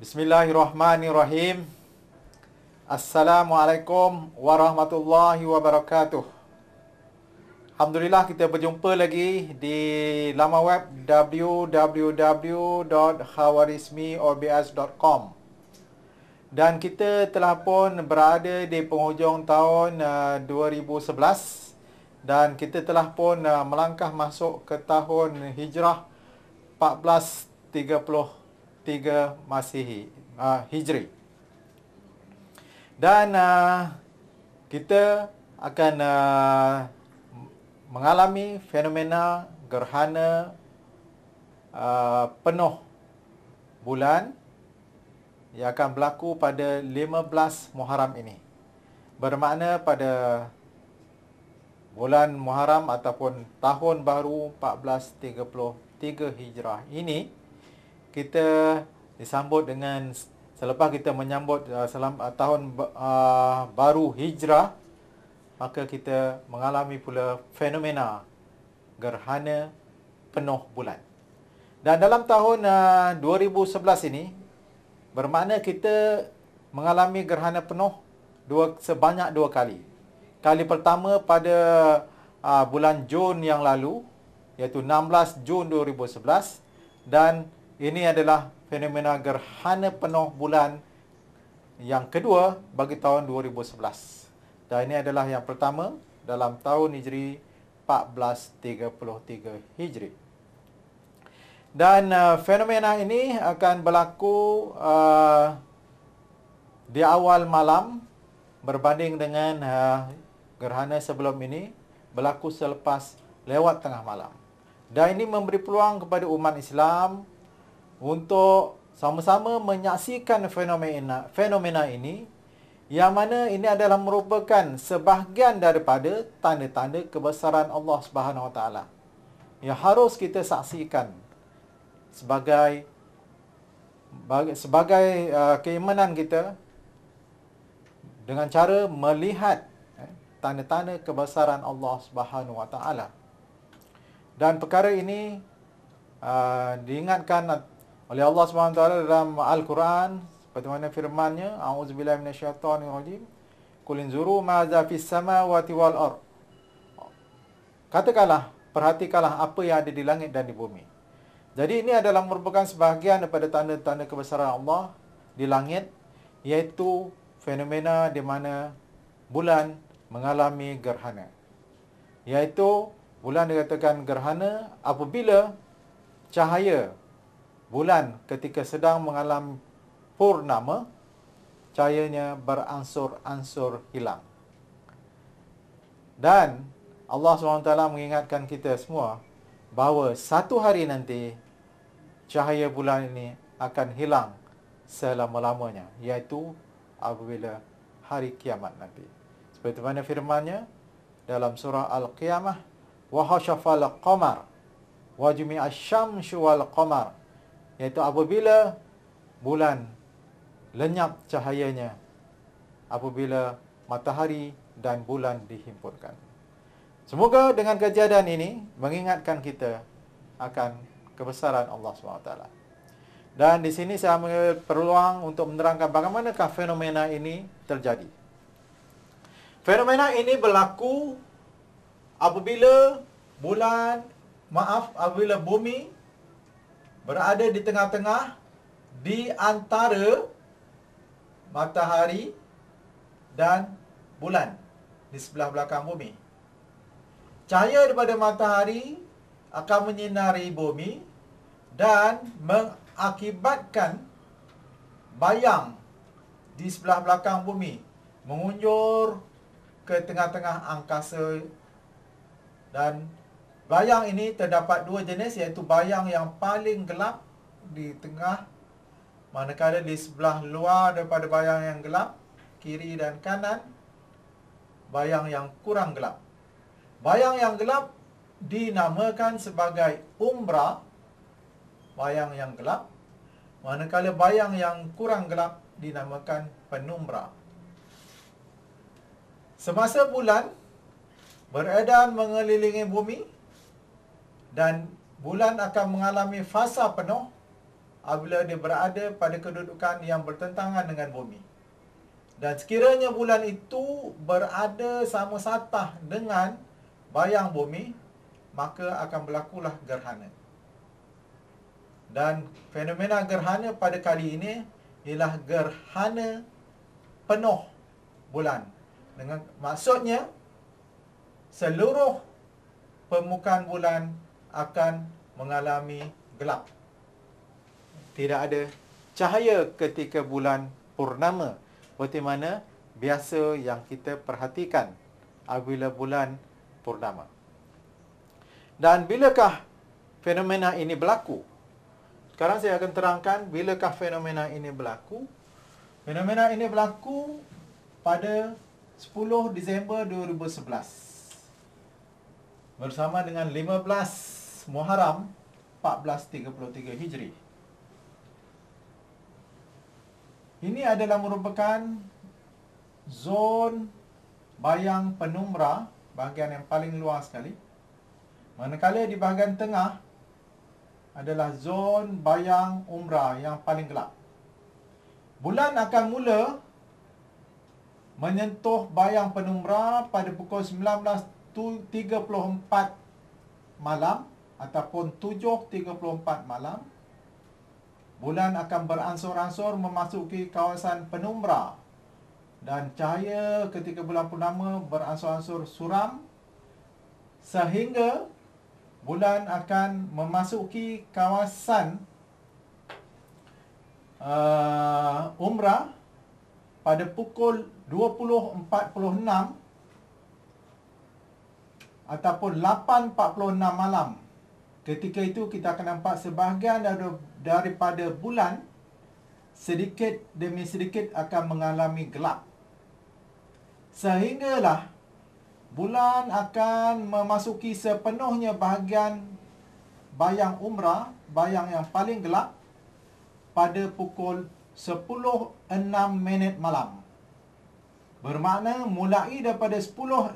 Bismillahirrahmanirrahim. Assalamualaikum warahmatullahi wabarakatuh. Alhamdulillah kita berjumpa lagi di laman web www.khawarizmiorbs.com. Dan kita telah pun berada di penghujung tahun 2011 dan kita telah pun melangkah masuk ke tahun Hijrah 1433 Masihi Hijri. Dan kita akan mengalami fenomena gerhana penuh bulan yang akan berlaku pada 15 Muharram ini. Bermakna pada bulan Muharram ataupun tahun baru 1433 Hijrah ini, kita disambut dengan, selepas kita menyambut tahun baru Hijrah, maka kita mengalami pula fenomena gerhana penuh bulan. Dan dalam tahun 2011 ini, bermakna kita mengalami gerhana penuh sebanyak 2 kali. Kali pertama pada bulan Jun yang lalu, iaitu 16 Jun 2011, dan ini adalah fenomena gerhana penuh bulan yang kedua bagi tahun 2011. Dan ini adalah yang pertama dalam tahun Hijri 1433 Hijri. Dan fenomena ini akan berlaku di awal malam berbanding dengan gerhana sebelum ini berlaku selepas lewat tengah malam. Dan ini memberi peluang kepada umat Islam untuk sama-sama menyaksikan fenomena ini, yang mana ini adalah merupakan sebahagian daripada tanda-tanda kebesaran Allah Subhanahu Wa Taala yang harus kita saksikan sebagai keimanan kita dengan cara melihat tanda-tanda kebesaran Allah Subhanahu Wa Taala. Dan perkara ini diingatkan oleh Allah Subhanahu Wa Taala dalam Al-Quran, seperti mana firman-Nya, A'udzubillahi minasyaitonirrajim, Qul inzuru ma'za fis samawati wal ard. Katakanlah, perhatikanlah apa yang ada di langit dan di bumi. Jadi ini adalah merupakan sebahagian daripada tanda-tanda kebesaran Allah di langit, iaitu fenomena di mana bulan mengalami gerhana. Iaitu bulan dikatakan gerhana apabila cahaya bulan ketika sedang mengalami purnama, cahayanya beransur-ansur hilang. Dan Allah SWT mengingatkan kita semua bahawa satu hari nanti cahaya bulan ini akan hilang selama-lamanya, iaitu apabila hari kiamat nanti. Seperti mana firman-Nya dalam surah Al-Qiyamah, wa hashafal qamar wa jumi'asy syamsu wal qamar, iaitu apabila bulan lenyap cahayanya, apabila matahari dan bulan dihimpunkan. Semoga dengan kejadian ini mengingatkan kita akan kebesaran Allah SWT. Dan di sini saya ambil peluang untuk menerangkan bagaimanakah fenomena ini terjadi. Fenomena ini berlaku apabila apabila bumi berada di tengah-tengah di antara matahari dan bulan di sebelah belakang bumi. Cahaya daripada matahari akan menyinari bumi dan mengakibatkan bayang di sebelah belakang bumi mengunjur ke tengah-tengah angkasa. Dan bayang ini terdapat 2 jenis, iaitu bayang yang paling gelap di tengah, manakala di sebelah luar daripada bayang yang gelap, kiri dan kanan, bayang yang kurang gelap. Bayang yang gelap dinamakan sebagai umbra, bayang yang gelap, manakala bayang yang kurang gelap dinamakan penumbra. Semasa bulan beredar mengelilingi bumi dan bulan akan mengalami fasa penuh, apabila dia berada pada kedudukan yang bertentangan dengan bumi. Dan sekiranya bulan itu berada sama satah dengan bayang bumi, maka akan berlakulah gerhana. Dan fenomena gerhana pada kali ini ialah gerhana penuh bulan. Dengan maksudnya seluruh permukaan bulan akan mengalami gelap. Tidak ada cahaya ketika bulan purnama, seperti mana biasa yang kita perhatikan apabila bulan purnama. Dan bilakah fenomena ini berlaku? Sekarang saya akan terangkan bilakah fenomena ini berlaku. Fenomena ini berlaku pada 10 Disember 2011 bersama dengan 15 Muharram 1433 Hijri. Ini adalah merupakan zon bayang penumbra, bahagian yang paling luas sekali. Manakala di bahagian tengah adalah zon bayang umbra yang paling gelap. Bulan akan mula menyentuh bayang penumbra pada pukul 19.34 malam ataupun 7.34 malam. Bulan akan beransur-ansur memasuki kawasan penumbra dan cahaya ketika bulan purnama beransur-ansur suram sehingga bulan akan memasuki kawasan umbra pada pukul 20.46 ataupun 8.46 malam. Ketika itu kita akan nampak sebahagian daripada bulan sedikit demi sedikit akan mengalami gelap. Sehinggalah bulan akan memasuki sepenuhnya bahagian bayang umbra, bayang yang paling gelap, pada pukul 10.06 malam. Bermakna mulai daripada 10.06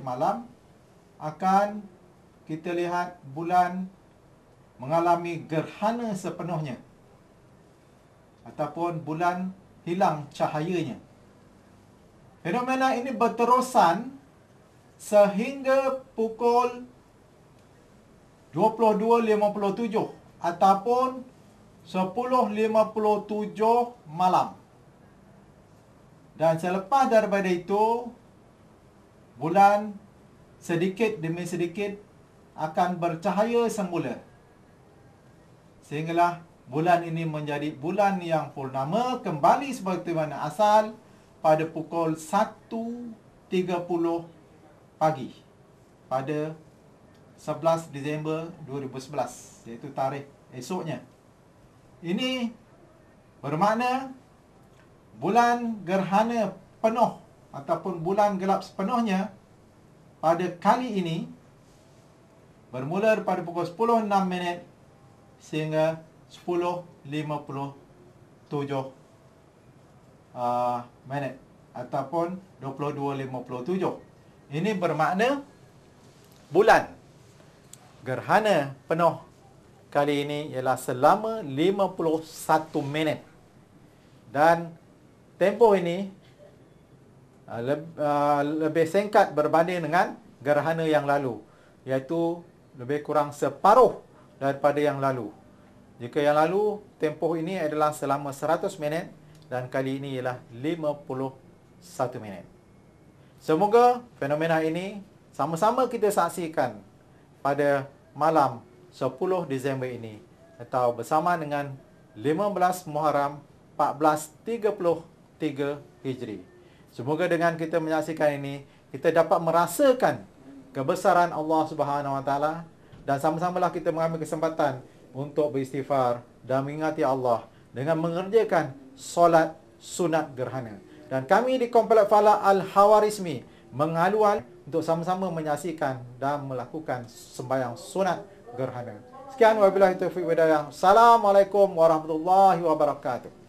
malam akan kita lihat bulan mengalami gerhana sepenuhnya ataupun bulan hilang cahayanya. Fenomena ini berterusan sehingga pukul 22.57 ataupun 10.57 malam. Dan selepas daripada itu, bulan sedikit demi sedikit akan bercahaya semula. Sehinggalah bulan ini menjadi bulan yang purnama kembali seperti mana asal pada pukul 1.30 pagi pada 11 Disember 2011, iaitu tarikh esoknya. Ini bermakna bulan gerhana penuh ataupun bulan gelap sepenuhnya pada kali ini bermula pada pukul 10.06 sehingga 10.57 ataupun 22.57. Ini bermakna bulan gerhana penuh kali ini ialah selama 51 minit. Dan tempoh ini lebih singkat berbanding dengan gerhana yang lalu, iaitu lebih kurang separuh daripada yang lalu. Jika yang lalu tempoh ini adalah selama 100 minit dan kali ini ialah 51 minit. Semoga fenomena ini sama-sama kita saksikan pada malam 10 Disember ini atau bersama dengan 15 Muharram 1433 Hijri. Semoga dengan kita menyaksikan ini, kita dapat merasakan kebesaran Allah Subhanahu Wa Taala dan sama-samalah kita mengambil kesempatan untuk beristighfar dan mengingati Allah dengan mengerjakan solat sunat gerhana. Dan kami di Komplek Falah Al-Hawarizmi mengaluan untuk sama-sama menyaksikan dan melakukan sembahyang sunat gerhana. Sekian wabillahi taufiq wal hidayah. Assalamualaikum warahmatullahi wabarakatuh.